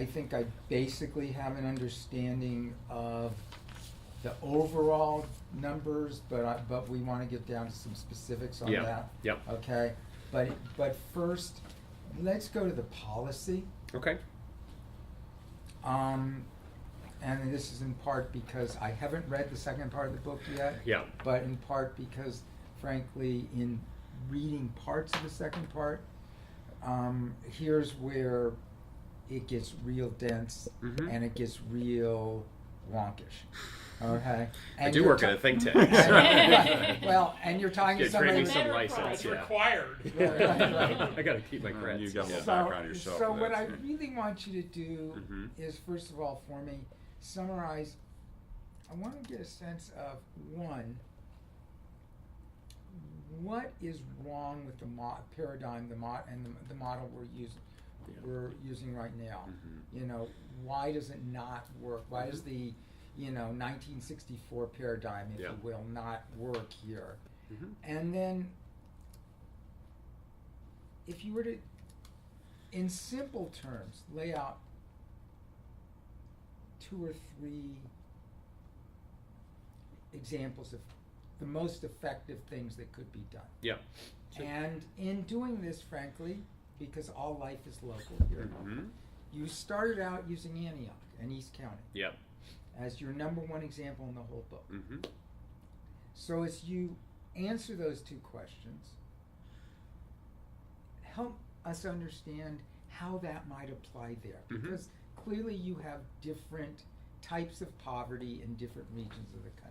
think I basically have an understanding of the overall numbers, but we want to get down to some specifics on that. Yeah. Okay. But first, let's go to the policy. Okay. And this is in part because I haven't read the second part of the book yet. Yeah. But in part because, frankly, in reading parts of the second part, here's where it gets real dense and it gets real wonkish. Okay. And I do work at a think tank. Right. Well, and you're talking to somebody. Some license. It's required. Right. I got to keep my credits. You've got a little So, background yourself. so for what that, I so- really want you to do is, first of all, for me, summarize. I want to get a sense of, one, what is wrong with the paradigm, the model we're using right now. You know, why does it not work? Why does the 1964 paradigm, if you will, not work here? And then, if you were to, in simple terms, lay out 2 or 3 examples of the most effective things that could be done. Yeah. And in doing this, frankly, because all life is local here, you started out using Antioch and East County Yeah. as your number 1 example in the whole book. So as you answer those 2 questions, help us understand how that might apply there, because clearly you have different types of poverty in different regions of the country.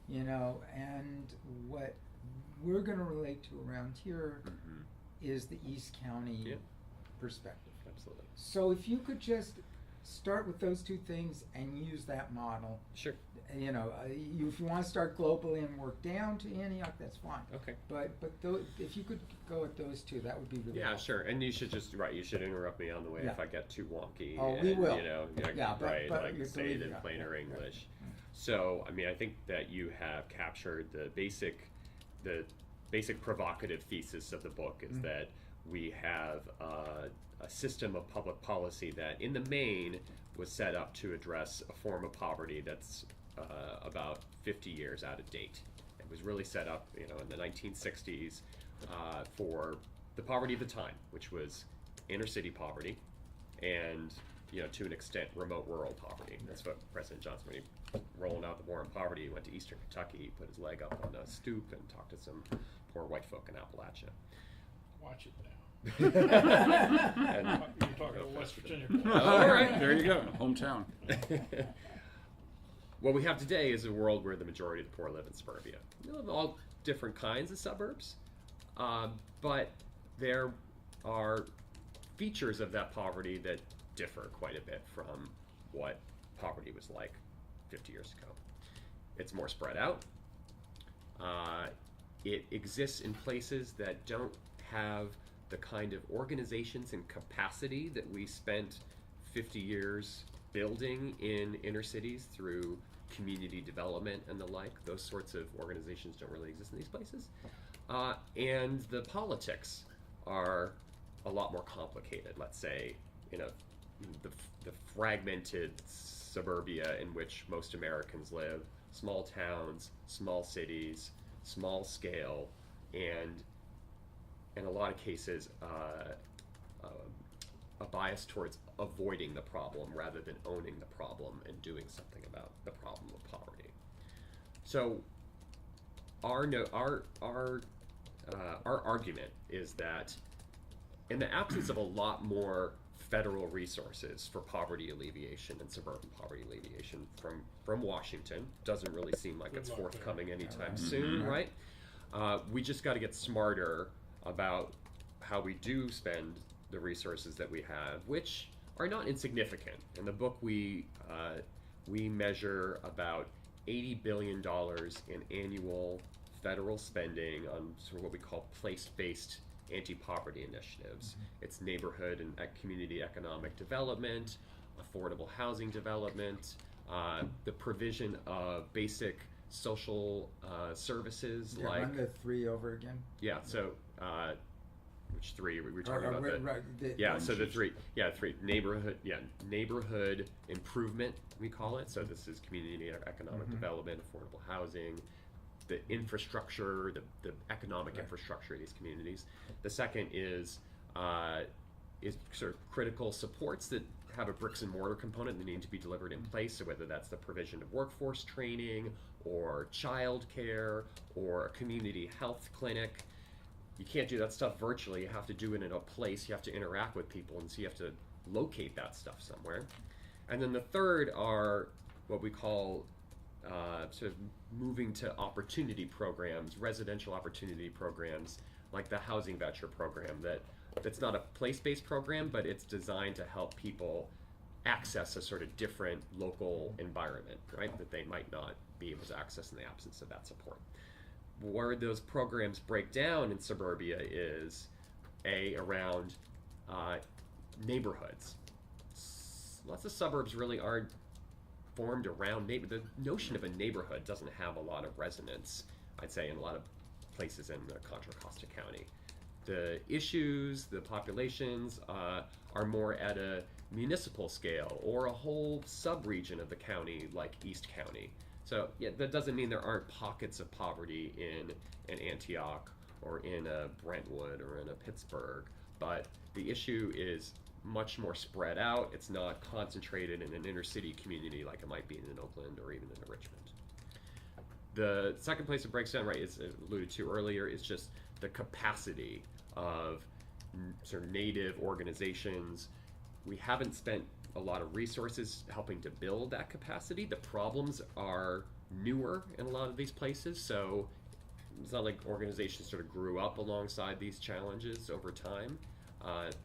You know, and what we're going to relate to around here is the East County perspective. Absolutely. So if you could just start with those 2 things and use that model. Sure. You know, if you want to start globally and work down to Antioch, that's fine. Okay. But if you could go with those 2, that would be really helpful. Sure. And you should you should interrupt me on the way if I get too wonky. Oh, and, we will. You know, but I can you're say it in believing plainer that. English. So, I mean, I think that you have captured the basic provocative thesis of the book is that we have a system of public policy that, in the main, was set up to address a form of poverty that's about 50 years out of date. It was really set up, in the 1960s for the poverty of the time, which was inner city poverty and, to an extent, remote rural poverty. That's what President Johnson, when he rolling out the war on poverty, he went to Eastern Kentucky, he put his leg up on a stoop and talked to some poor white folk in Appalachia. Watch it now. And, You're talking to West Virginia. All right, there you go, hometown. What we have today is a world where the majority of the poor live in suburbia. All different kinds of suburbs, but there are features of that poverty that differ quite a bit from what poverty was like 50 years ago. It's more spread out. It exists in places that don't have the kind of organizations and capacity that we spent 50 years building in inner cities through community development and the like. Those sorts of organizations don't really exist in these places. And the politics are a lot more complicated. Let's say, the fragmented suburbia in which most Americans live, small towns, small cities, small scale, and in a lot of cases, a bias towards avoiding the problem rather than owning the problem and doing something about the problem of poverty. So, our argument is that in the absence of a lot more federal resources for poverty alleviation and suburban poverty alleviation from Washington, doesn't really seem like it's forthcoming anytime soon, right? We just got to get smarter about how we do spend the resources that we have, which are not insignificant. In the book, we measure about $80 billion in annual federal spending on sort of what we call place-based anti-poverty initiatives. It's neighborhood and community economic development, affordable housing development, the provision of basic social services like... Run the 3 over again. Yeah, so which three we were talking about? Right, So the three neighborhood improvement, we call it. So this is community economic development, affordable housing, the infrastructure, the economic infrastructure of these communities. The second is sort of critical supports that have a bricks and mortar component that need to be delivered in place. So whether that's the provision of workforce training or child care or a community health clinic. You can't do that stuff virtually. You have to do it in a place. You have to interact with people, and so you have to locate that stuff somewhere. And then the third are what we call sort of moving to opportunity programs, residential opportunity programs, like the housing voucher program. That's not a place-based program, but it's designed to help people access a sort of different local environment, right, that they might not be able to access in the absence of that support. Where those programs break down in suburbia is around neighborhoods. Lots of suburbs really aren't formed around the notion of a neighborhood doesn't have a lot of resonance, I'd say, in a lot of places in Contra Costa County. The issues, the populations are more at a municipal scale or a whole sub-region of the county like East County. So yeah, that doesn't mean there aren't pockets of poverty in an Antioch or in a Brentwood or in a Pittsburgh, but the issue is much more spread out. It's not concentrated in an inner city community like it might be in an Oakland or even in a Richmond. The second place it breaks down, right, is alluded to earlier, is just the capacity of sort of native organizations. We haven't spent a lot of resources helping to build that capacity. The problems are newer in a lot of these places, so it's not like organizations sort of grew up alongside these challenges over time.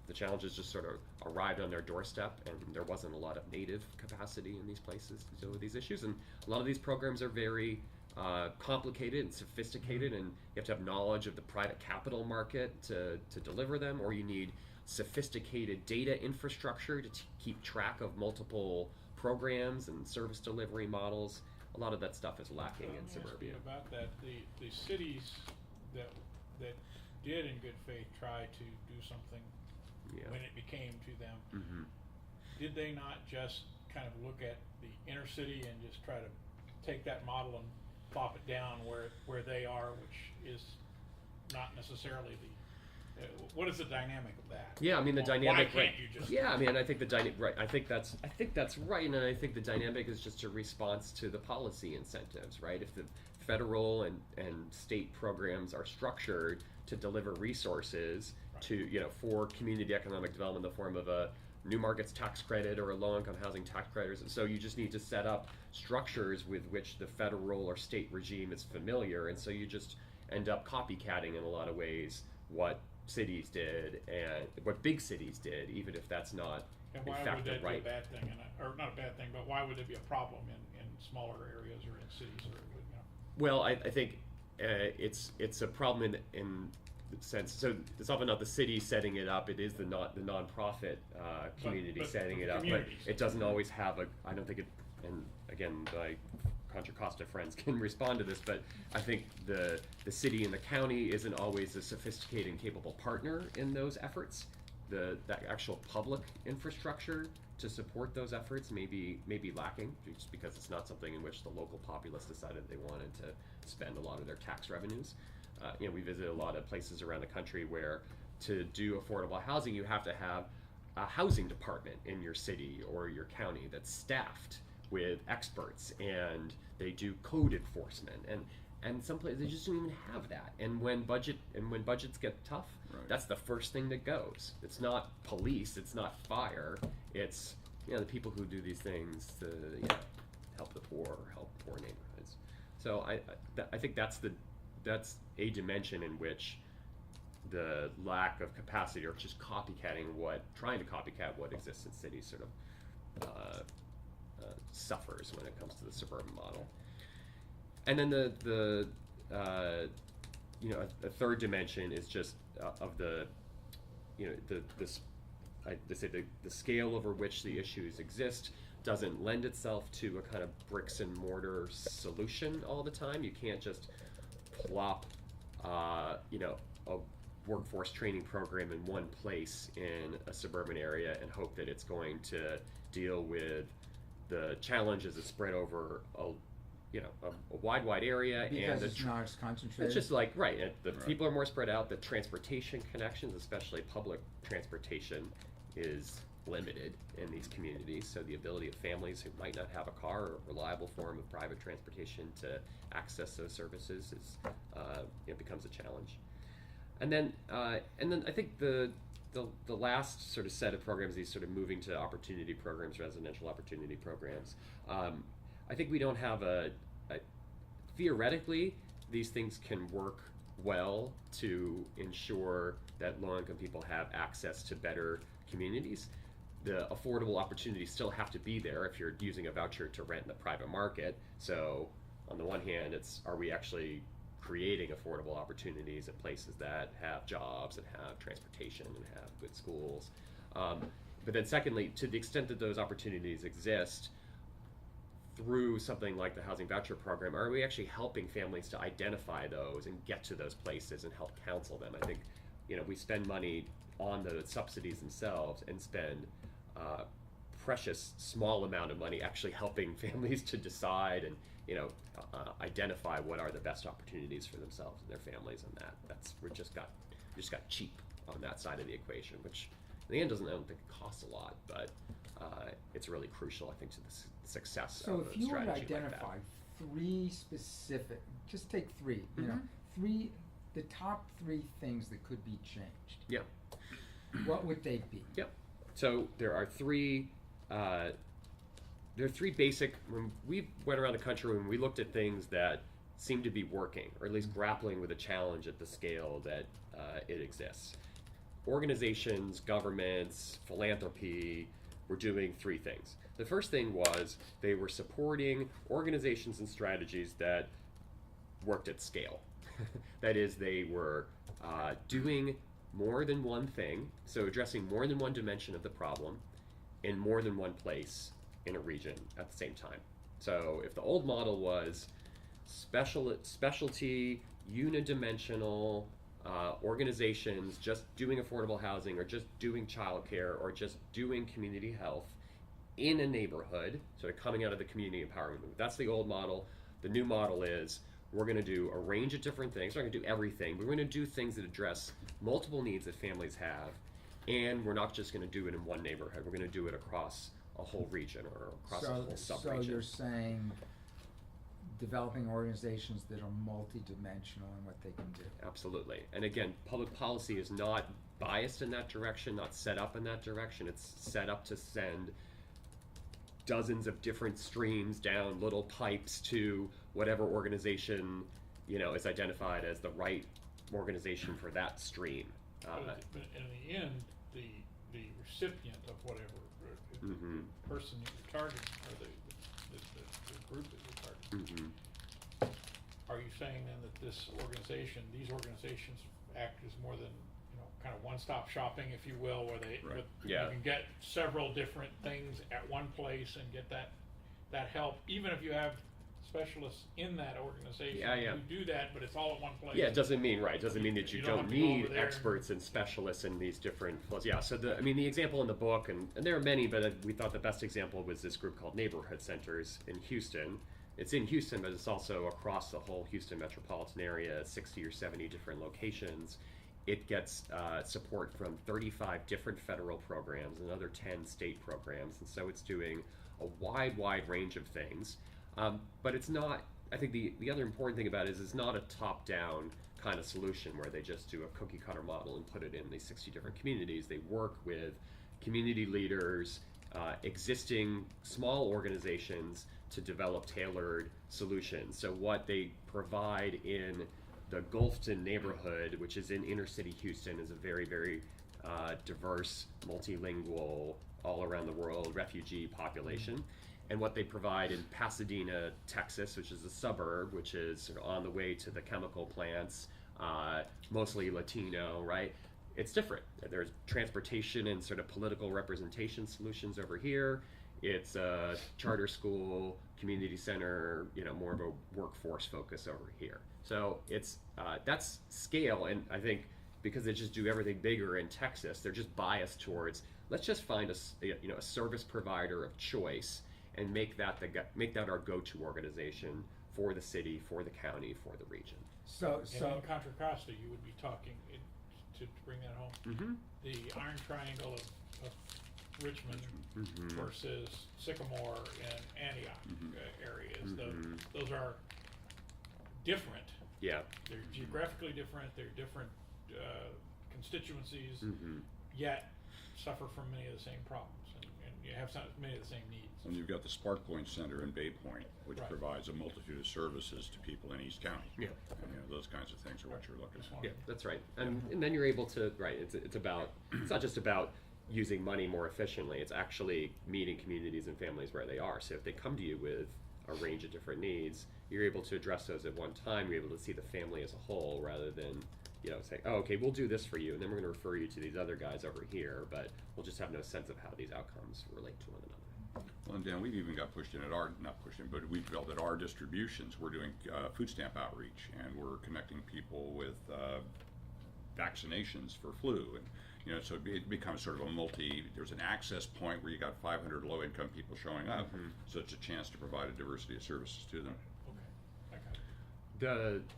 The challenges just sort of arrived on their doorstep, and there wasn't a lot of native capacity in these places to deal with these issues. And a lot of these programs are very complicated and sophisticated, and you have to have knowledge of the private capital market to deliver them, or you need sophisticated data infrastructure to keep track of multiple programs and service delivery models. A lot of that stuff is lacking in suburbia. About that, the cities that did in good faith try to do something when it became to them, did they not just kind of look at the inner city and just try to take that model and plop it down where they are, which is not necessarily the what is the dynamic of that? Yeah, I mean the dynamic. Why can't you just? Yeah, I mean I think the dynamic. Right, I think that's right, and I think the dynamic is just a response to the policy incentives, right? If the federal and state programs are structured to deliver resources to for community economic development in the form of a new markets tax credit or a low-income housing tax credit, so you just need to set up structures with which the federal or state regime is familiar, and so you just end up copycatting in a lot of ways what cities did and what big cities did, even if that's not and in why fact would that right. be a bad thing, or not a bad thing, but why would there be a problem in smaller areas or in cities or Well, I think it's a problem in the sense. So it's often not the city setting it up; it is the nonprofit community setting it up. But it doesn't always have a. I don't think it. And again, my Contra Costa friends can respond to this, but I think the city and the county isn't always a sophisticated and capable partner in those efforts. That actual public infrastructure to support those efforts may be lacking, just because it's not something in which the local populace decided they wanted to spend a lot of their tax revenues. We visit a lot of places around the country where to do affordable housing, you have to have a housing department in your city or your county that's staffed with experts, and they do code enforcement, and some places they just don't even have that. And when budgets get tough, right, that's the first thing that goes. It's not police, it's not fire, it's the people who do these things to help the poor, help poor neighborhoods. So I think that's a dimension in which the lack of capacity, or just trying to copycat what exists in cities, sort of suffers when it comes to the suburban model. And then a third dimension is just of the scale over which the issues exist doesn't lend itself to a kind of bricks and mortar solution all the time. You can't just plop a workforce training program in one place in a suburban area and hope that it's going to deal with the challenges that spread over a wide area. Because and it's not as concentrated. it's just like, right, the people are more spread out. The transportation connections, especially public transportation, is limited in these communities. So the ability of families who might not have a car or a reliable form of private transportation to access those services is becomes a challenge. And then I think the last sort of set of programs, these sort of moving to opportunity programs, residential opportunity programs, I think we don't have theoretically, these things can work well to ensure that low-income people have access to better communities. The affordable opportunities still have to be there if you're using a voucher to rent in the private market. So on the one hand, are we actually creating affordable opportunities at places that have jobs and have transportation and have good schools? But then secondly, to the extent that those opportunities exist, through something like the housing voucher program, are we actually helping families to identify those and get to those places and help counsel them? I think, we spend money on the subsidies themselves and spend precious small amount of money actually helping families to decide and identify what are the best opportunities for themselves and their families, and we just got cheap on that side of the equation, which in the end I don't think it costs a lot, but it's really crucial, I think, to the success of a strategy like that. So if you were to identify three specific, just take three, the top three things that could be changed. Yeah. What would they be? Yep. So there are three basic, when we went around the country and we looked at things that seemed to be working, or at least grappling with a challenge at the scale that it exists. Organizations, governments, philanthropy were doing three things. The first thing was they were supporting organizations and strategies that worked at scale. That is, they were doing more than one thing, so addressing more than one dimension of the problem in more than one place in a region at the same time. So if the old model was specialty, unidimensional organizations just doing affordable housing or just doing childcare or just doing community health in a neighborhood, sort of coming out of the community empowerment movement, that's the old model. The new model is we're going to do a range of different things. We're not going to do everything, but we're going to do things that address multiple needs that families have, and we're not just going to do it in one neighborhood. We're going to do it across a whole region or across a whole sub-region. So you're saying developing organizations that are multi-dimensional in what they can do. Absolutely. And again, public policy is not biased in that direction, not set up in that direction. It's set up to send dozens of different streams down little pipes to whatever organization is identified as the right organization for that stream. But in the end, the recipient of whatever person that you're targeting, or the group that you're targeting, are you saying then that these organizations act as more than kind of one-stop shopping, if you will, where you can get several different things at one place and get that help, even if you have specialists in that organization who do that, but it's all at one place. Yeah, it doesn't mean that you don't need experts and specialists in these different fields. Yeah, so the example in the book, and there are many, but we thought the best example was this group called Neighborhood Centers in Houston. It's in Houston, but it's also across the whole Houston metropolitan area, 60 or 70 different locations. It gets support from 35 different federal programs and another 10 state programs, and so it's doing a wide range of things. But it's not, I think the other important thing about it is it's not a top-down kind of solution where they just do a cookie-cutter model and put it in these 60 different communities. They work with community leaders, existing small organizations to develop tailored solutions. So what they provide in the Gulfton neighborhood, which is in inner city Houston, is a very diverse, multilingual, all around the world refugee population. And what they provide in Pasadena, Texas, which is a suburb, which is sort of on the way to the chemical plants, mostly Latino, right? It's different. There's transportation and sort of political representation solutions over here. It's a charter school, community center, more of a workforce focus over here. So it's that's scale, and I think because they just do everything bigger in Texas. They're just biased towards, let's just find a service provider of choice and make that our go-to organization for the city, for the county, for the region. So in Contra Costa, you would be talking to bring that home. Mm-hmm. The Iron Triangle of Richmond versus Sycamore and Antioch areas. Those are different. Yeah. They're geographically different. They're different constituencies, yet suffer from many of the same problems, and you have many of the same needs. And you've got the Spark Point Center in Bay Point, which Right. provides a multitude of services to people in East County. Yeah. And, those kinds of things are what you're looking at. Yeah, that's right. And then you're able to, right, it's not just about using money more efficiently, it's actually meeting communities and families where they are. So if they come to you with a range of different needs, you're able to address those at one time. You're able to see the family as a whole rather than, say, oh, okay, we'll do this for you, and then we're going to refer you to these other guys over here, but we'll just have no sense of how these outcomes relate to one another. Well, and Dan, we've even got pushed in at but we felt that our distributions, we're doing food stamp outreach, and we're connecting people with vaccinations for flu, and so it becomes sort of there's an access point where you got 500 low-income people showing up, so it's a chance to provide a diversity of services to them.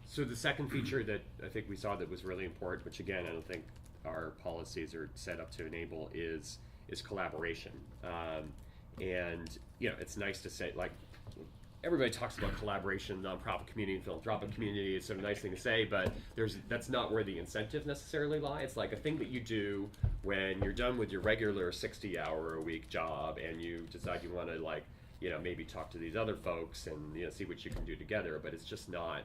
So the second feature that I think we saw that was really important, which again I don't think our policies are set up to enable, is collaboration. And it's nice to say, like, everybody talks about collaboration, nonprofit community, and philanthropic community. It's sort of a nice thing to say, but that's not where the incentives necessarily lie. It's like a thing that you do when you're done with your regular 60-hour-a-week job and you decide you want to maybe talk to these other folks and see what you can do together. But it's just not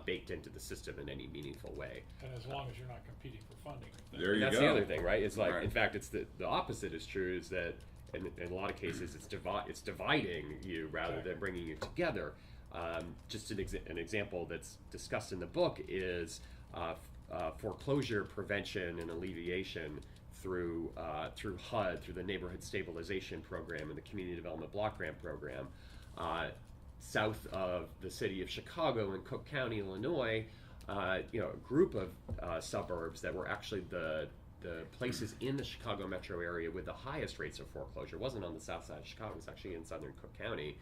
baked into the system in any meaningful way. And as long as you're not competing for funding. That's the other thing, right? It's like, right. In fact, it's the opposite is true. Is that in a lot of cases it's dividing you rather than bringing you together. Just an example that's discussed in the book is foreclosure prevention and alleviation through HUD, through the Neighborhood Stabilization Program and the Community Development Block Grant Program. South of the city of Chicago in Cook County, Illinois, a group of suburbs that were actually the places in the Chicago metro area with the highest rates of foreclosure. It wasn't on the south side of Chicago, it was actually in southern Cook County.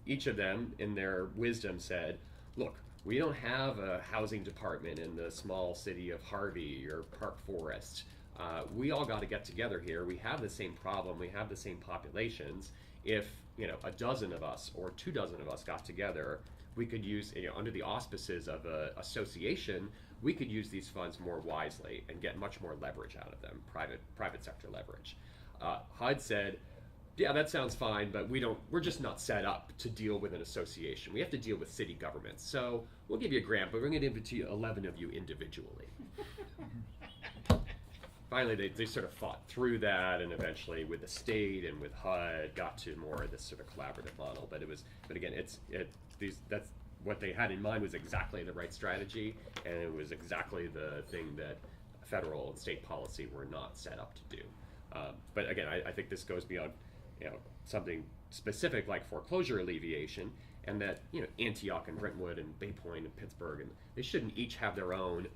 Each of them, in their wisdom, said, look, we don't have a housing department in the small city of Harvey or Park Forest. We all got to get together here. We have the same problem. We have the same populations. If a dozen of us or 24 of us got together, we could use, under the auspices of an association, we could use these funds more wisely and get much more leverage out of them, private sector leverage. HUD said, yeah, that sounds fine, but we're just not set up to deal with an association. We have to deal with city governments. So we'll give you a grant, but we're going to give it to 11 of you individually. Finally, they sort of fought through that, and eventually with the state and with HUD got to more of this sort of collaborative model. But again, that's what they had in mind was exactly the right strategy, and it was exactly the thing that federal and state policy were not set up to do. But again, I think this goes beyond something specific like foreclosure alleviation, and that Antioch and Brentwood and Bay Point and Pittsburgh, and they shouldn't each have their own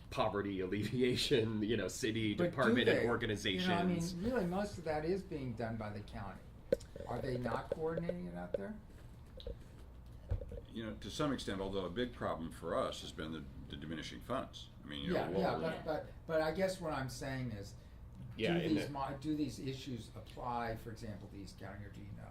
poverty alleviation, city But department do they? and organizations. Really, most of that is being done by the county. Are they not coordinating it out there? To some extent, although a big problem for us has been the diminishing funds. But I guess what I'm saying is, do these issues apply, for example, to East County, or do you know?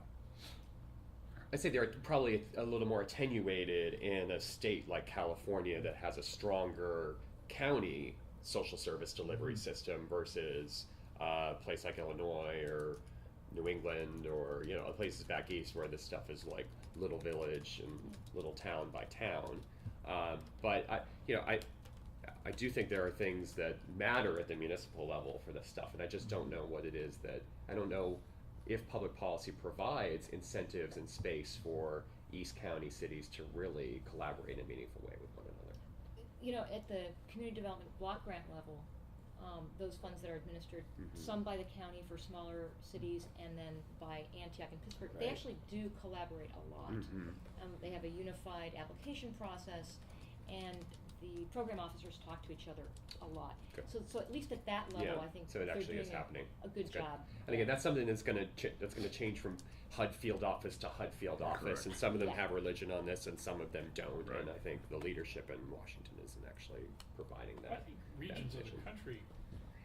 I'd say they're probably a little more attenuated in a state like California that has a stronger county social service delivery system versus a place like Illinois or New England or places back east where this stuff is like little village and little town by town. But I do think there are things that matter at the municipal level for this stuff, and I just don't know what it is that I don't know if public policy provides incentives and space for East County cities to really collaborate in a meaningful way with one another. At the community development block grant level, those funds that are administered, some by the county for smaller cities and then by Antioch and Pittsburgh, they actually do collaborate a lot. They have a unified application process, and the program officers talk to each other a lot. Good. So at least at that level, Yeah, I think so it they're actually doing is happening. a good That's good. job. And again, that's something that's going to change from HUD field office to HUD field office, Correct. and some of them Yeah. have religion on this, and some of them don't. Right. And I think the leadership in Washington isn't actually providing I that. think regions of the vision. country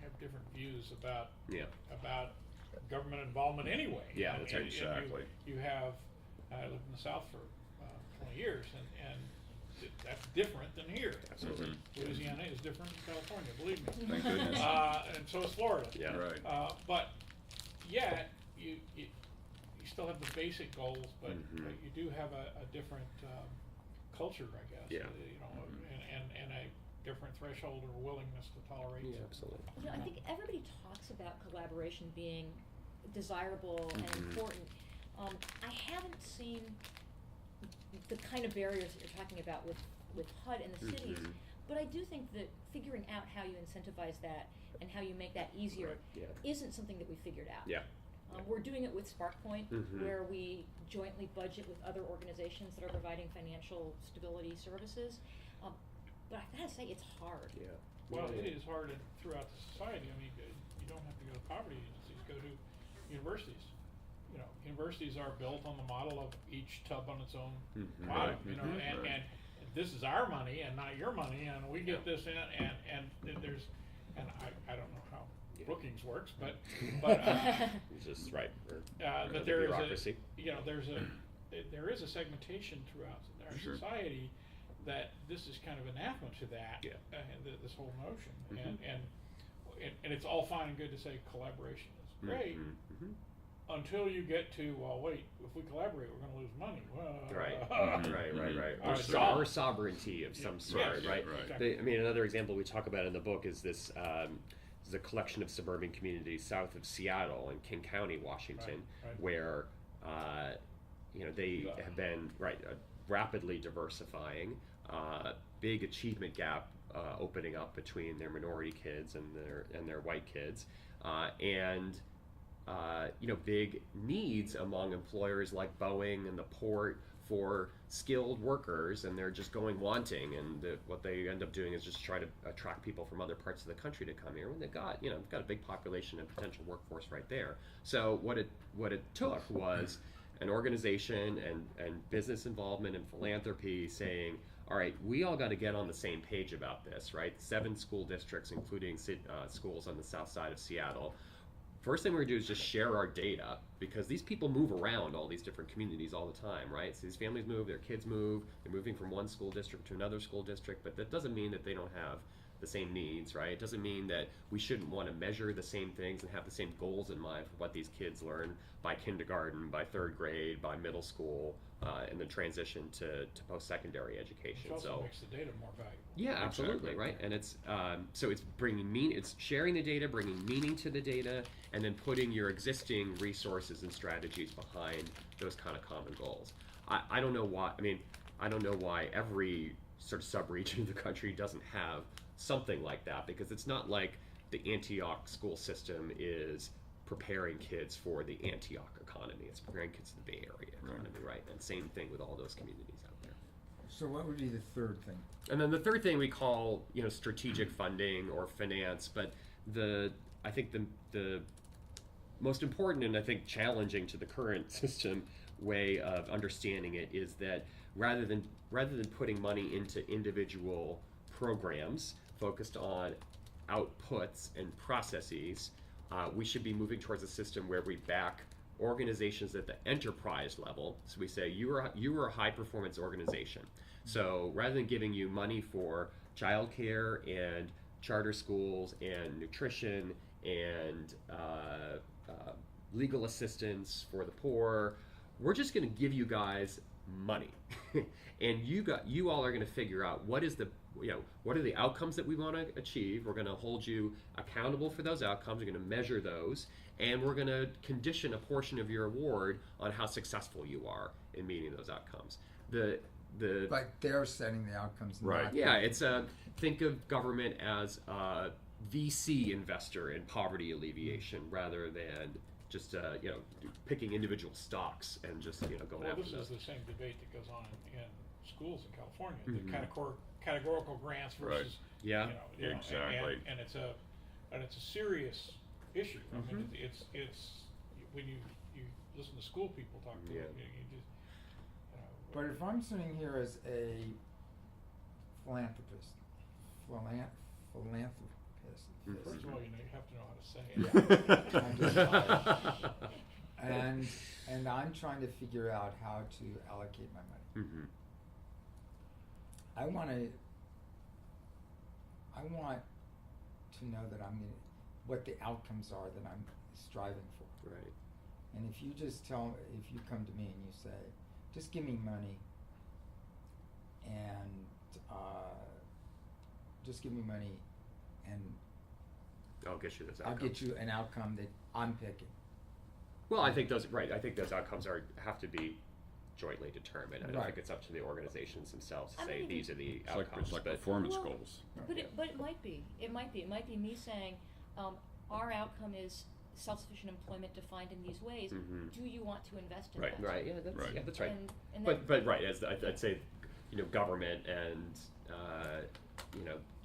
have different views about Yeah. government involvement anyway. Yeah, that's right. And Exactly. You have, I lived in the South for 20 years, and that's different than here. Absolutely. Louisiana is different than California, believe me. Thank goodness. And so is Florida. Yeah. Right. But yet, you still have the basic goals, but you do have a different culture, I guess. Yeah. You know, and a different threshold or willingness to tolerate. Yeah, absolutely. You know, I think everybody talks about collaboration being desirable and important. I haven't seen the kind of barriers that you're talking about with HUD in the cities, but I do think that figuring out how you incentivize that and how you make that easier Right, yeah. isn't something that we figured out. Yeah. We're doing it with SparkPoint, where we jointly budget with other organizations that are providing financial stability services. But I gotta say, it's hard. Yeah. Well, it is hard throughout the society. I mean, you don't have to go to poverty agencies, go to universities. You know, universities are built on the model of each tub on its own bottom, you know, and this is our money and not your money, and we get this in, and there's, and I don't know how Brookings works, but It's just right. but there is bureaucracy. there is a segmentation throughout our Sure. society that this is kind of anathema to that, Yeah. This whole notion, and it's all fine and good to say collaboration is great, until you get to, well, wait, if we collaborate, we're going to lose money. Well, Right. Or Or sovereignty of some sort, yes, right? exactly. I mean, another example we talk about in the book is this. Is a collection of suburban communities south of Seattle in King County, Washington, Right. where they have been rapidly diversifying. Big achievement gap opening up between their minority kids and their white kids, and big needs among employers like Boeing and the port for skilled workers, and they're just going wanting, and what they end up doing is just try to attract people from other parts of the country to come here when they've got a big population and potential workforce right there. So what it took was an organization and business involvement and philanthropy saying, all right, we all got to get on the same page about this, right? 7 school districts, including schools on the south side of Seattle. First thing we're going to do is just share our data, because these people move around all these different communities all the time, right? So these families move, their kids move, they're moving from one school district to another school district, but that doesn't mean that they don't have the same needs, right? It doesn't mean that we shouldn't want to measure the same things and have the same goals in mind for what these kids learn by kindergarten, by 3rd grade, by middle school, and the transition to post-secondary education. Which also makes the data more valuable. Yeah, absolutely, Exactly. right. And it's so it's it's sharing the data, bringing meaning to the data, and then putting your existing resources and strategies behind those kind of common goals. I don't know why. I mean, I don't know why every sort of sub-region of the country doesn't have something like that, because it's not like the Antioch school system is preparing kids for the Antioch economy. It's preparing kids for the Bay Area economy, right? And same thing with all those communities out there. So what would be the third thing? And then the third thing we call, strategic funding or finance, but I think the most important and I think challenging to the current system way of understanding it is that rather than putting money into individual programs focused on outputs and processes, we should be moving towards a system where we back organizations at the enterprise level. So we say you are a high performance organization. So rather than giving you money for childcare and charter schools and nutrition and legal assistance for the poor, we're just going to give you guys money, and you all are going to figure out what are the outcomes that we want to achieve. We're going to hold you accountable for those outcomes. We're going to measure those, and we're going to condition a portion of your award on how successful you are in meeting those outcomes. But they're setting the outcomes. Right. not Yeah, the- it's think of government as a VC investor in poverty alleviation rather than just picking individual stocks and just going Well, after this those. is the same debate that goes on in schools in California, the categorical grants versus Yeah. Exactly. and it's a serious issue. I mean, it's when you listen to school people talk to it, you just But if I'm sitting here as a philanthropist, first of all, you have to know how to say it. Yeah. I'm just tired. And I'm trying to figure out how to allocate my money. I want to know that what the outcomes are that I'm striving for. Right. And if you just if you come to me and you say, just give me money, and just give me money, and I'll get you those outcomes. I'll get you an outcome that I'm picking. Well, I think those outcomes have to be jointly determined. I don't think it's up to the organizations themselves to say these are the outcomes. It's like performance goals. But it might be. It might be me saying, our outcome is self-sufficient employment defined in these ways. Do you want to invest in that? Right. Yeah, that's right. And But right, as I'd say, government and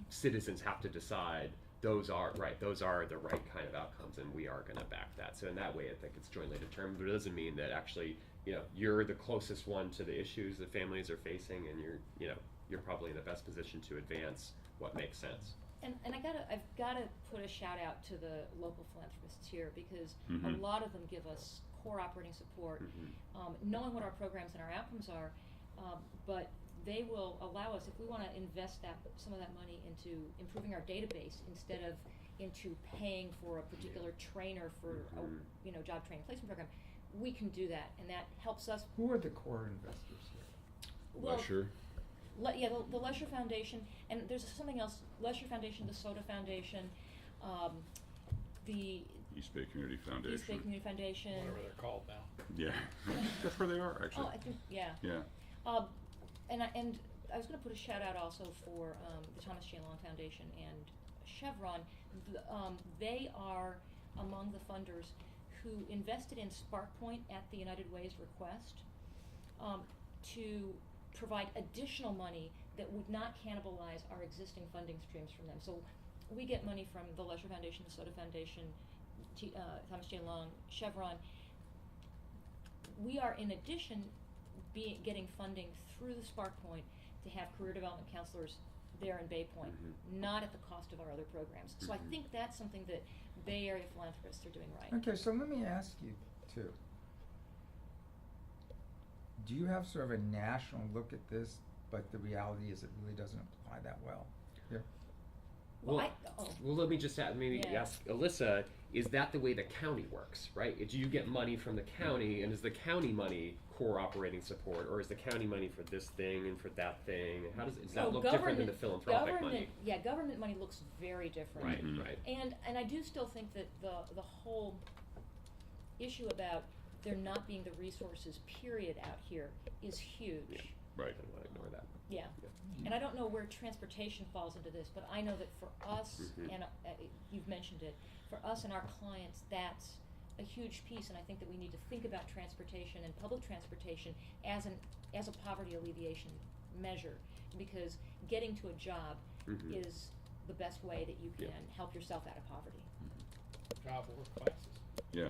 citizens have to decide. Those are the right kind of outcomes, and we are going to back that. So in that way, I think it's jointly determined. But it doesn't mean that actually, you're the closest one to the issues that families are facing, and you're probably in the best position to advance what makes sense. And I've gotta put a shout out to the local philanthropists here, because a lot of them give us core operating support, knowing what our programs and our outcomes are, but they will allow us, if we want to invest some of that money into improving our database instead of into paying for a particular trainer for a job training placement program, we can do that, and that helps us. Who are the core investors here? Well, Lesher. The Lesher Foundation, and there's something else. Lesher Foundation, the Soda Foundation, the East Bay Community Foundation. East Bay Community Foundation. Whatever they're called now. Yeah, that's where they are actually. Oh, I think yeah. And I was going to put a shout out also for the Thomas J. Long Foundation and Chevron. They are among the funders who invested in SparkPoint at the United Way's request to provide additional money that would not cannibalize our existing funding streams from them. So we get money from the Lesher Foundation, the Soda Foundation, Thomas J. Long, Chevron. We are, in addition, getting funding through the SparkPoint to have career development counselors there in Bay Point, not at the cost of our other programs. So I think that's something that Bay Area philanthropists are doing right. Okay, so let me ask you too. Do you have sort of a national look at this, but the reality is it really doesn't apply that well here? Well, let me just ask Alissa, is that the way the county works, right? Do you get money from the county, and is the county money core operating support, or is the county money for this thing and for that thing? How does that look different than the philanthropic money? Yeah, government money looks very different. Right. And I do still think that the whole issue about there not being the resources period out here is huge. Yeah. Right. I don't want to ignore that. Yeah. And I don't know where transportation falls into this, but I know that for us, and you've mentioned it, for us and our clients, that's a huge piece, and I think that we need to think about transportation and public transportation as a poverty alleviation measure, because getting to a job is the best way that you can help yourself out of poverty. Job or classes. Yeah.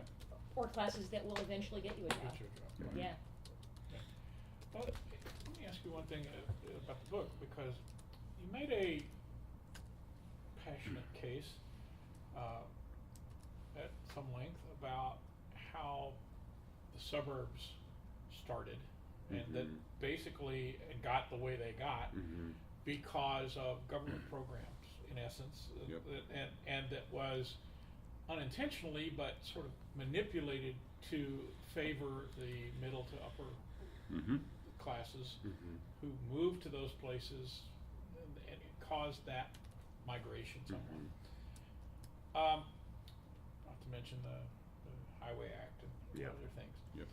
Or classes that will eventually get you a job. Get you a job. Yeah. Well, let me ask you one thing about the book, because you made a passionate case at some length about how the suburbs started, and that basically it got the way they got because of government programs, in essence, and that was unintentionally but sort of manipulated to favor the middle to upper classes who moved to those places, and it caused that migration somewhere. Not to mention the Highway Act and other things. Yep.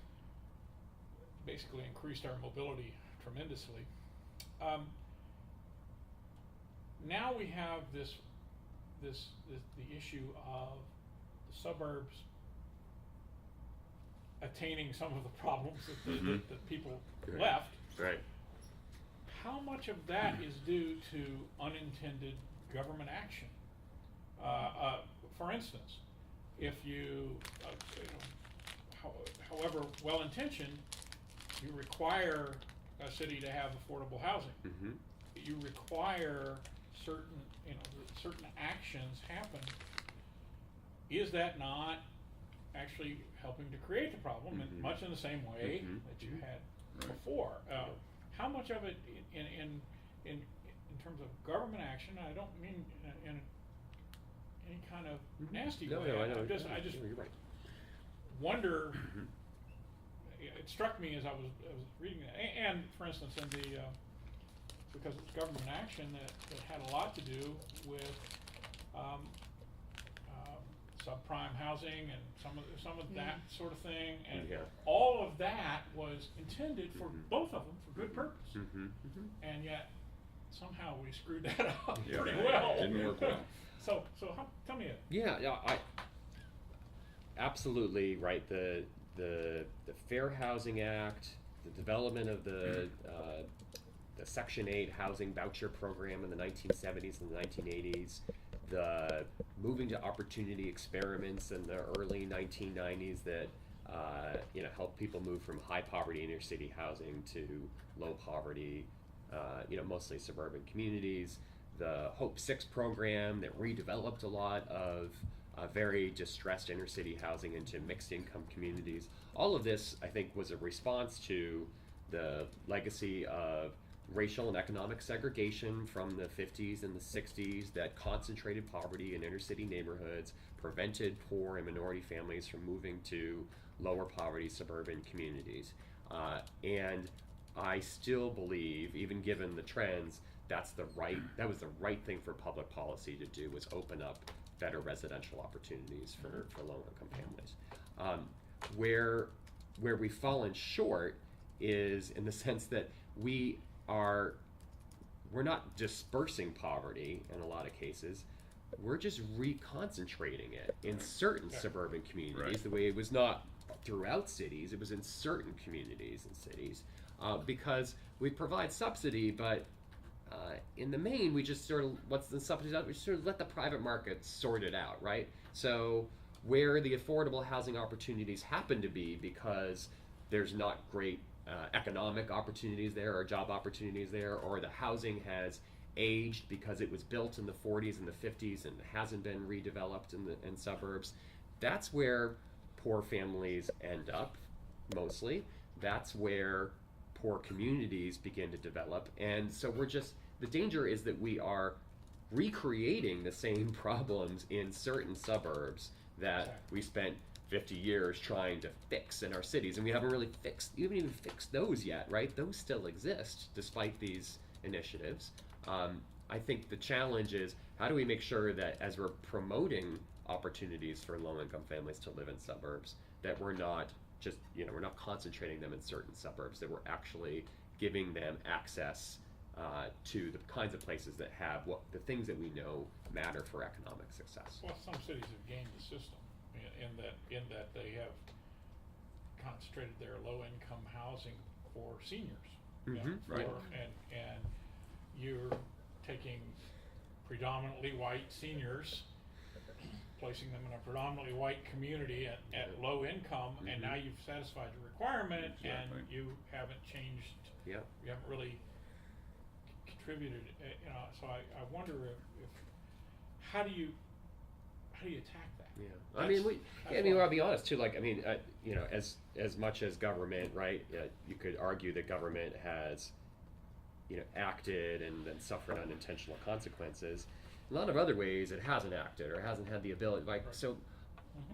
Basically increased our mobility tremendously. Now we have the issue of the suburbs attaining some of the problems that people left. Right. how much of that is due to unintended government action? For instance, if you, however well-intentioned, you require a city to have affordable housing. Mm-hmm. You require certain, certain actions happen. Is that not actually helping to create the problem in much in the same way that you had before? How much of it in terms of government action? I don't mean in any kind of nasty way. No, I know. I just you're right. wonder. It struck me as I was reading that, and for instance, in the because it's government action that had a lot to do with subprime housing and some of that sort of thing, and all of that was intended for both of them for good purpose, and yet somehow we screwed that up pretty well. Didn't work well. So tell me it. Yeah, I absolutely right. The Fair Housing Act, the development of the Section 8 housing voucher program in the 1970s and the 1980s, the moving to opportunity experiments in the early 1990s that helped people move from high poverty inner city housing to low poverty, mostly suburban communities. The Hope 6 program that redeveloped a lot of very distressed inner city housing into mixed income communities. All of this, I think, was a response to the legacy of racial and economic segregation from the 50s and the 60s that concentrated poverty in inner city neighborhoods, prevented poor and minority families from moving to lower poverty suburban communities. And I still believe, even given the trends, that was the right thing for public policy to do, was open up better residential opportunities for low-income families. Where we've fallen short is in the sense that we're not dispersing poverty in a lot of cases. We're just reconcentrating it in certain suburban communities, the way it was not throughout cities. It was in certain communities and cities, because we provide subsidy, but in the main, we just sort of, what's the subsidy? We just sort of let the private market sort it out, right? So where the affordable housing opportunities happen to be because there's not great economic opportunities there or job opportunities there, or the housing has aged because it was built in the 40s and the 50s and hasn't been redeveloped in suburbs, that's where poor families end up mostly. That's where poor communities begin to develop. And so the danger is that we are recreating the same problems in certain suburbs that we spent 50 years trying to fix in our cities, and we haven't even fixed those yet, right? Those still exist despite these initiatives. I think the challenge is, how do we make sure that as we're promoting opportunities for low-income families to live in suburbs, that we're not just, we're not concentrating them in certain suburbs, that we're actually giving them access to the kinds of places that have the things that we know matter for economic success. Well, some cities have gamed the system in that they have concentrated their low-income housing for seniors. Right. And you're taking predominantly white seniors, placing them in a predominantly white community at low income, and now you've satisfied your requirement, and you haven't changed. You haven't really contributed. So I wonder if how do you attack that? I'll be honest too. As much as government, right? You could argue that government has, acted and then suffered unintentional consequences. In a lot of other ways, it hasn't acted or hasn't had the ability. So,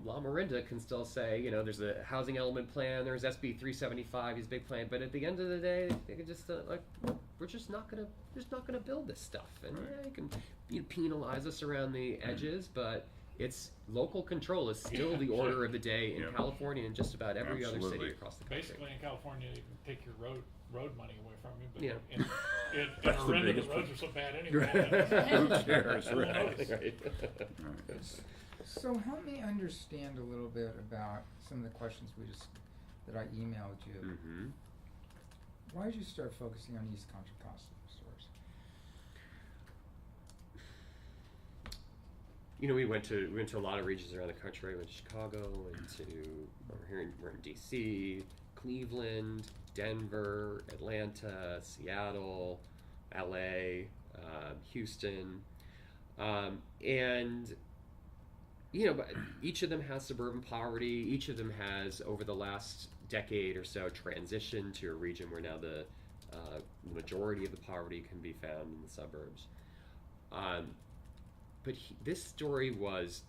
La Mirinda can still say, there's a housing element plan, there's SB 375, his big plan, but at the end of the day, they can just we're just not gonna build this stuff, and you can penalize us around the edges, but it's local control is still the order of the day in California and just about every other city across the country. Basically, in California, you can take your road money away from you, but Yeah. in That's the Marinda, the biggest roads are so bad anyway. Who cares, right? So help me understand a little bit about some of the questions that I emailed you. why did you start focusing on East Contra Costa stores? We went to a lot of regions around the country. We went to Chicago, we're in DC, Cleveland, Denver, Atlanta, Seattle, LA, Houston, and but each of them has suburban poverty. Each of them has, over the last decade or so, transitioned to a region where now the majority of the poverty can be found in the suburbs. But this story was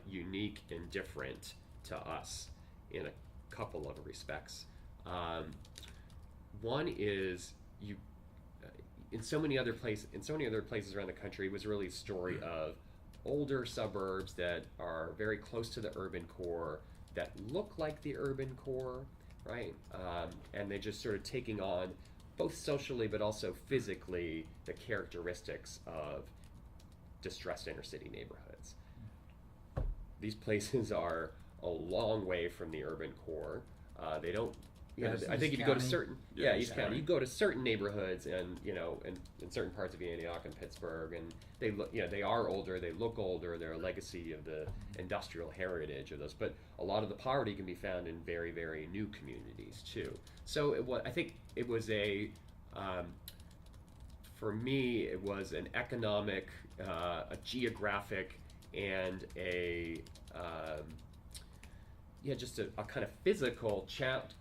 unique and different to us in a couple of respects. One is in so many other places around the country, it was really a story of older suburbs that are very close to the urban core, that look like the urban core, right? And they're just sort of taking on, both socially but also physically, the characteristics of distressed inner city neighborhoods. These places are a long way from the urban core. They don't. I think if you go to certain East County, you go to certain neighborhoods, and in certain parts of Antioch and Pittsburgh, and they look, they are older, they look older, they're a legacy of the industrial heritage of those. But a lot of the poverty can be found in very, very new communities too. So I think it was for me, it was an economic, a geographic, and just a kind of physical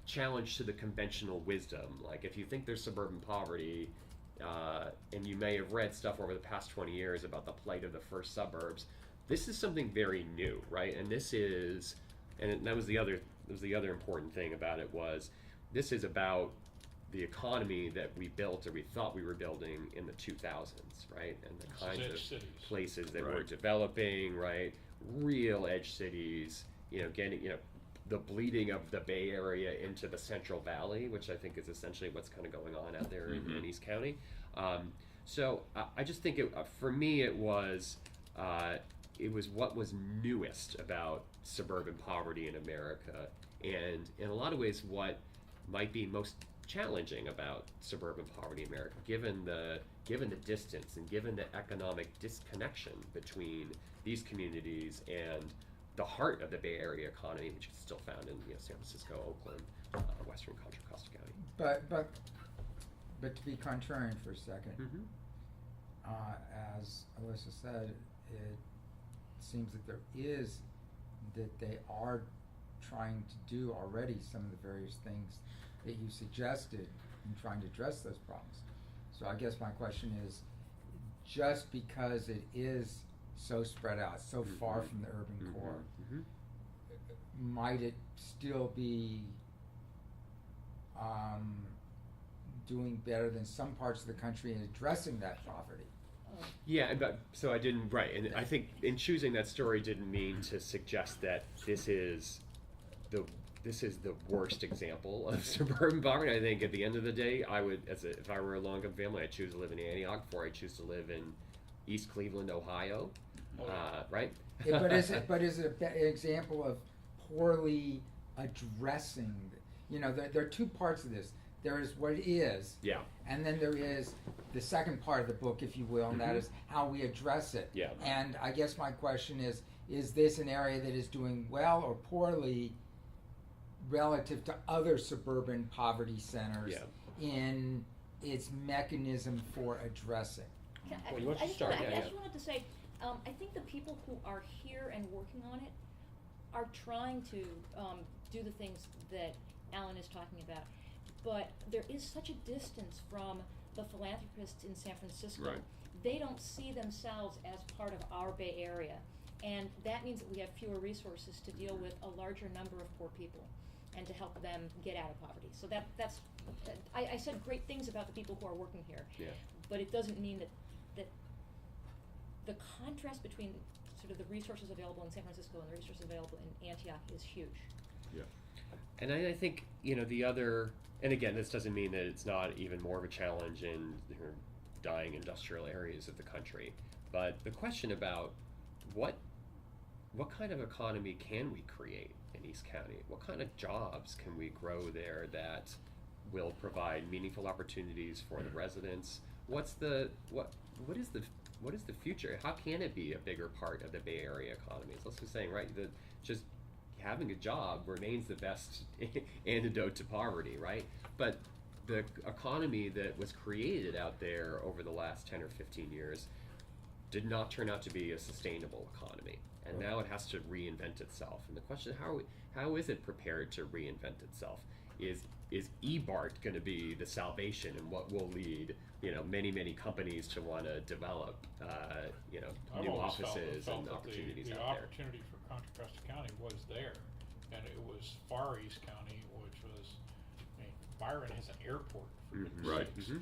challenge to the conventional wisdom. Like, if you think there's suburban poverty, and you may have read stuff over the past 20 years about the plight of the first suburbs, this is something very new, right? And that was the other important thing about it, was this is about the economy that we built, or we thought we were building, in the 2000s, right? And the kinds of cities. Places that we're developing, right? Real edge cities, getting, the bleeding of the Bay Area into the Central Valley, which I think is essentially what's kind of going on out there in East County. So I just think for me, it was what was newest about suburban poverty in America, and in a lot of ways what might be most challenging about suburban poverty in America, given the distance and given the economic disconnection between these communities and the heart of the Bay Area economy, which is still found in San Francisco, Oakland, western Contra Costa County. But to be contrarian for a second, as Alissa said, it seems that they are trying to do already some of the various things that you suggested in trying to address those problems. So I guess my question is, just because it is so spread out, so far from the urban core, might it still be doing better than some parts of the country in addressing that poverty? Yeah, so I didn't, right, and I think in choosing that story didn't mean to suggest that this is the worst example of suburban poverty. I think at the end of the day, I would, if I were a low-income family, I'd choose to live in Antioch before I choose to live in East Cleveland, Ohio, right? But is it an example of poorly addressing? There are two parts of this. There is what it is, and then there is the second part of the book, if you will, and that is how we address it. Yeah. And I guess my question is this an area that is doing well or poorly relative to other suburban poverty centers in its mechanism for addressing? I just wanted to say, I think the people who are here and working on it are trying to do the things that Alan is talking about, but there is such a distance from the philanthropists in San Francisco. Right. They don't see themselves as part of our Bay Area, and that means that we have fewer resources to deal with a larger number of poor people and to help them get out of poverty. So that's I said great things about the people who are working here, but it doesn't mean that the contrast between sort of the resources available in San Francisco and the resources available in Antioch is huge. Yeah. And I think, the other, and again, this doesn't mean that it's not even more of a challenge in dying industrial areas of the country, but the question about what kind of economy can we create in East County? What kind of jobs can we grow there that will provide meaningful opportunities for the residents? What is the future? How can it be a bigger part of the Bay Area economy? So let's be saying, right, that just having a job remains the best antidote to poverty, right? But the economy that was created out there over the last 10 or 15 years did not turn out to be a sustainable economy. And now it has to reinvent itself. And the question is, how is it prepared to reinvent itself? Is eBART going to be the salvation and what will lead, many companies to want to develop, new offices and opportunities the out there? The opportunity for Contra Costa County was there, and it was Far East County, which was, Byron has an airport. For goodness Right. sakes.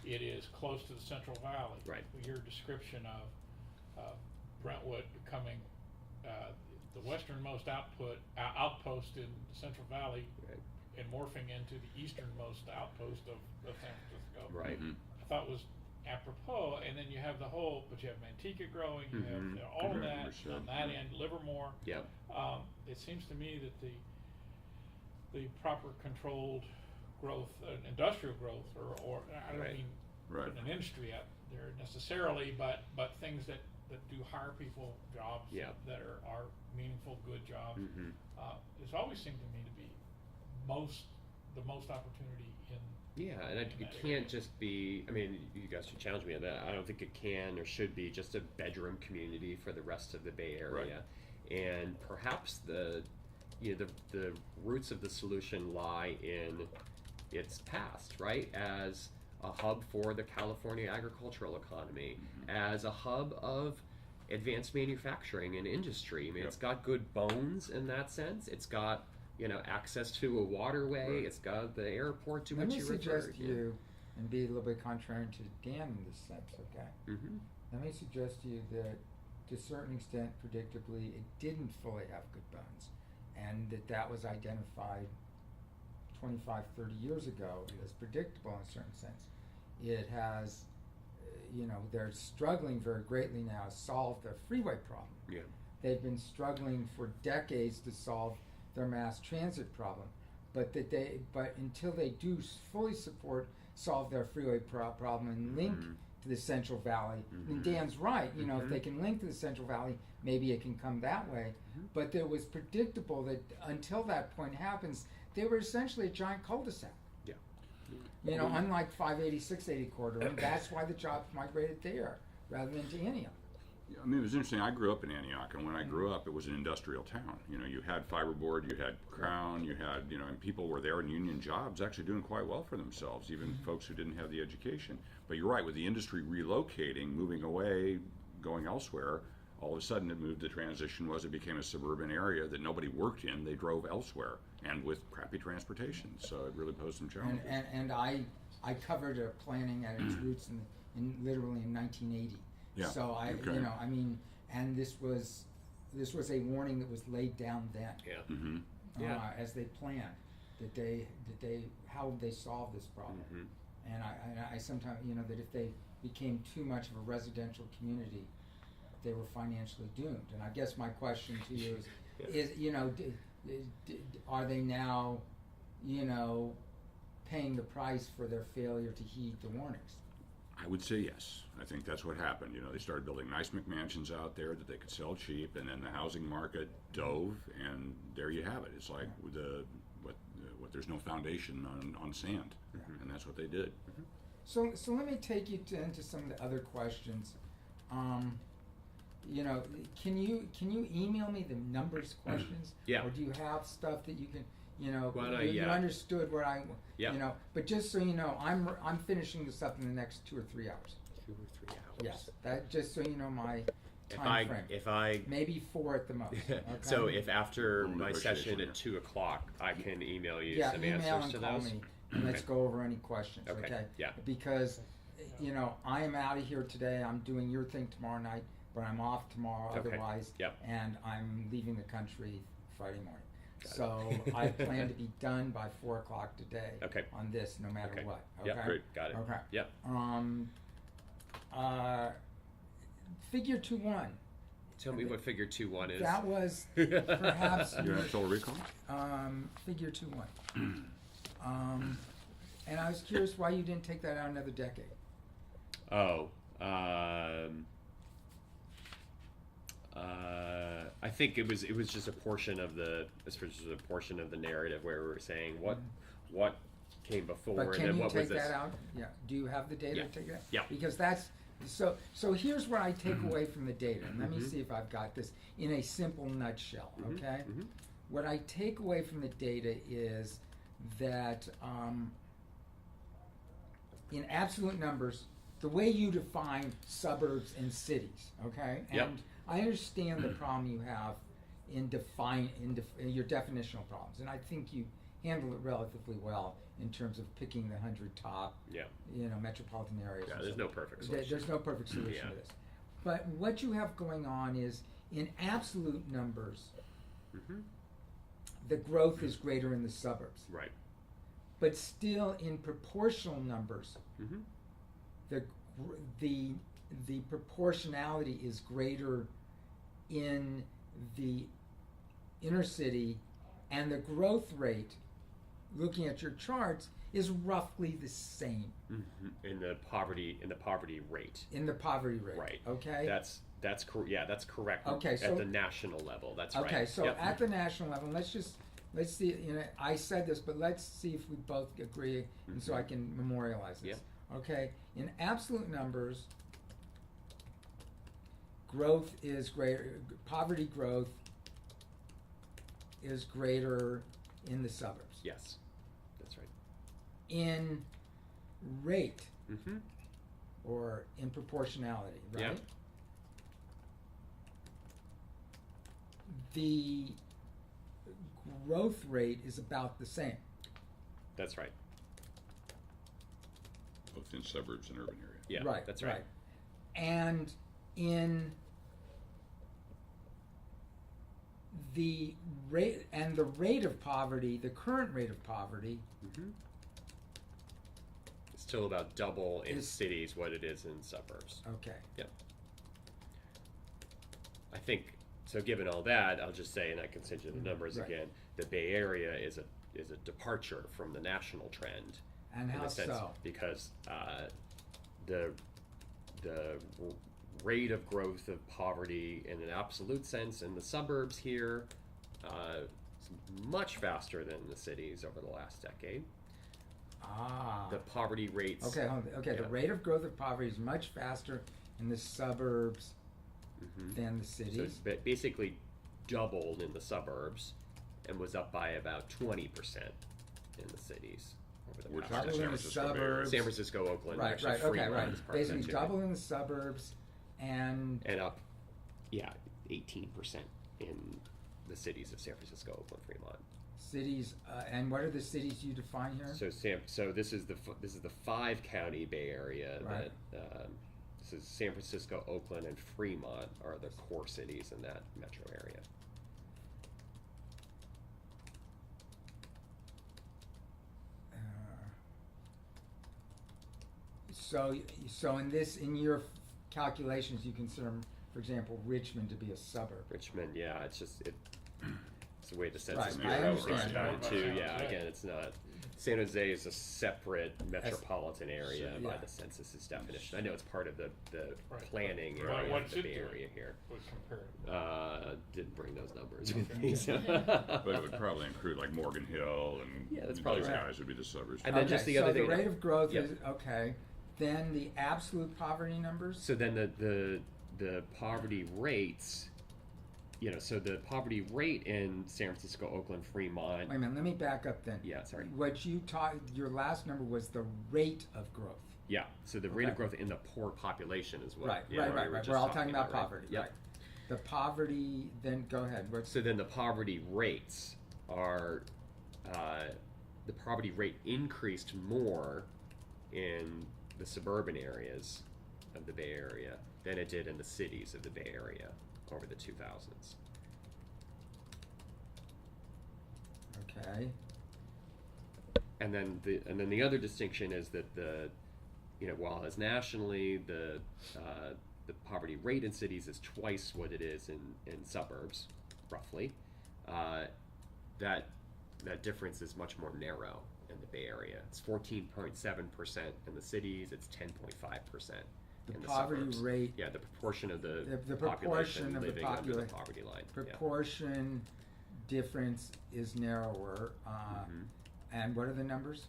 It is close to the Central Valley. Right. Your description of Brentwood becoming the westernmost outpost in the Central Valley, Right. and morphing into the easternmost outpost of San Francisco. Right. I thought was apropos, and then you have but you have Manteca growing, you have all of that on that end, Livermore. Yep. It seems to me that the proper controlled growth, industrial growth, or I don't Right. mean Right. putting an industry out there necessarily, but things that do hire people jobs Yeah. that are meaningful, good jobs. Mm-hmm. It's always seemed to me to be the most opportunity in. Yeah, and it can't just be, you guys should challenge me on that. I don't think it can or should be just a bedroom community for the rest of the Bay Area. Right. And perhaps the roots of the solution lie in its past, right? As a hub for the California agricultural economy, as a hub of advanced manufacturing and industry. It's got good bones in that sense. It's got access to a waterway. Right. It's got the airport to which you referred. Let me suggest you, and be a little bit contrary to Dan in this sense, okay? Mm-hmm. Let me suggest to you that, to a certain extent, predictably, it didn't fully have good bones, and that was identified 25, 30 years ago as predictable in a certain sense. It has, they're struggling very greatly now to solve their freeway problem. Yeah. They've been struggling for decades to solve their mass transit problem, but until they do fully solve their freeway problem and link to the Central Valley, and Dan's right, if they can link to the Central Valley, maybe it can come that way, but it was predictable that until that point happens, they were essentially a giant cul-de-sac. Yeah. Unlike 580, 680 corridor, and that's why the jobs migrated there rather than to Antioch. It was interesting. I grew up in Antioch, and when I grew up, it was an industrial town. You had fiberboard, you had Crown, you had, and people were there in union jobs actually doing quite well for themselves, even folks who didn't have the education. But you're right, with the industry relocating, moving away, going elsewhere, all of a sudden the transition was it became a suburban area that nobody worked in. They drove elsewhere, and with crappy transportation. So it really posed some challenges. And I covered planning at its roots literally in 1980. Yeah. So and this was a warning that was laid down then. Yeah. Mm-hmm. As they planned how would they solve this problem. Mm-hmm. And I sometimes that if they became too much of a residential community, they were financially doomed. And I guess my question to you is are they now paying the price for their failure to heed the warnings? I would say yes. I think that's what happened. They started building nice McMansions out there that they could sell cheap, and then the housing market dove, and there you have it. It's like what there's no foundation on sand, and that's what they did. So let me take you into some of the other questions. Can you email me the numbers questions? Yeah. Or do you have stuff that you can? You understood what I. Yeah. But just so you know, I'm finishing this up in the next 2 or 3 hours. 2 or 3 hours. Yes. That just so you know my time frame. If I maybe 4 at the most. Okay? So if after Home my session negotiation, at 2 o'clock, I can email you some email answers and to call those. me, and let's go over any questions. Okay. Yeah. Because I am out of here today. I'm doing your thing tomorrow night, but I'm off tomorrow otherwise. Yep. And I'm leaving the country Friday morning. So I plan to be done by 4 o'clock today. Okay. On this, no matter Okay. what. Yep. Okay. Great. Got it. Okay. Yep. Figure 2-1. Tell me what figure 2-1 is. That was perhaps You have total recall? figure 2-1. And I was curious why you didn't take that out another decade. Oh, I think it was just a portion of the narrative where we were saying what came before But and can then you what take was this. that out? Yeah. Do you have the data Yeah. to take that? Yeah. Because that's so here's what I take away from the data. And let me see if I've got this in a simple nutshell, okay? What I take away from the data is that in absolute numbers, the way you define suburbs and cities, okay? And Yep. I understand the problem you have in your definitional problems, and I think you handle it relatively well in terms of picking the 100 top, Yeah. metropolitan areas. Yeah, and there's so no forth. perfect solution. There's no perfect solution Yeah. to this. But what you have going on is, in absolute numbers, the growth is greater in the suburbs. Right. But still, in proportional numbers, the proportionality is greater in the inner city, and the growth rate, looking at your charts, is roughly the same In the poverty rate. in the poverty rate. Right. Okay. That's that's correct. Okay, so- at the national level, that's right. Okay, so Yep. at the national level, let's see. I said this, but let's see if we both agree, and so I can memorialize this. Okay, in absolute numbers, growth is greater. Poverty growth is greater in the suburbs. Yes, that's right. In rate Mm-hmm. or in proportionality, right? Yeah. The growth rate is about the same. That's right. Both in suburbs and urban areas. Yeah, Right, that's right. And in the rate of poverty, the current rate of poverty, It's still about double in Is- cities what it is in suburbs. okay. Yep. I think so. Given all that, I'll just say, and I can send you the numbers Right. again. The Bay Area is a departure from the national trend. And in how a sense, so? because the rate of growth of poverty in an absolute sense in the suburbs here is much faster than the cities over the last decade. The poverty rates. Okay, hold on. Okay, Yeah. the rate of growth of poverty is much faster in the suburbs than the So cities. it's basically doubled in the suburbs and was up by about 20% in the cities over the We're past talking Double in decade. the San Francisco Bay Area. suburbs. San Francisco, Oakland, Right, actually right, okay, Friedman right. is part of that Basically too. double in the suburbs and And up, 18% in the cities of San Francisco, Oakland, Fremont. cities. And what are the cities you define here? So this is the 5-county Bay Area. Right. That this is San Francisco, Oakland, and Fremont are the core cities in that metro area. So in your calculations, you consider, for example, Richmond to be a suburb. Richmond, yeah, it's the way the census Right, I Bureau understand. is counted too. Right. Yeah, again, it's not. San Jose is a separate metropolitan area by yeah. the census's definition. I know it's part of the Right. planning Right. area What's of the it Bay doing? Area here. Would compare. Didn't bring those numbers with me. So. But it would probably include like Morgan Hill and Yeah, that's probably those right. guys would be the suburbs. And then Okay, just the so other thing. the rate of growth Yep. is okay. Then the absolute poverty numbers. So then the poverty rates, so the poverty rate in San Francisco, Oakland, Fremont. Wait a minute, let me back up then. Yeah, sorry. What you taught, your last number was the rate of growth. Yeah, so the rate of Okay. growth in the poor population is what. Right, yeah, right, what right, we right. just We're all talking about right? poverty. Yep. Right. The poverty, then go ahead. What's So then the poverty rates are, the poverty rate increased more in the suburban areas of the Bay Area than it did in the cities of the Bay Area over the 2000s. okay? And then the other distinction is that while as nationally the poverty rate in cities is twice what it is in suburbs, roughly, that that difference is much more narrow in the Bay Area. It's 14.7% in the cities. It's 10.5% The in the poverty suburbs. rate. Yeah, the proportion of the The population proportion of the living under the poverty line. proportion difference is narrower. And what are the numbers?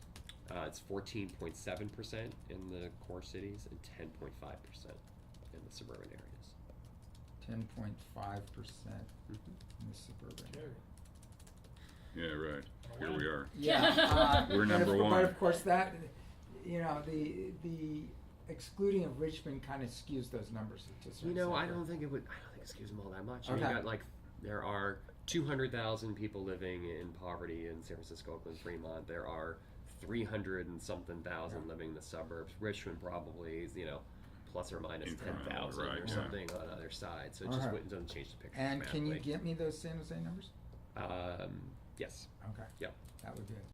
It's 14.7% in the core cities and 10.5% in the suburban areas. 10.5% in the suburban area. Yeah, right. Here we are. Yeah, We're number one. But of course, that the excluding of Richmond kind of skews those numbers to a certain extent. I don't think it skews them all that much. Okay. You got there are 200,000 people living in poverty in San Francisco, Oakland, Fremont. There are 300 and something thousand living in the suburbs. Richmond probably is, plus or minus 10,000 or something on either side. So it just doesn't change the picture. And can you get me those San Jose numbers? Yes. Okay. Yep. That would be it.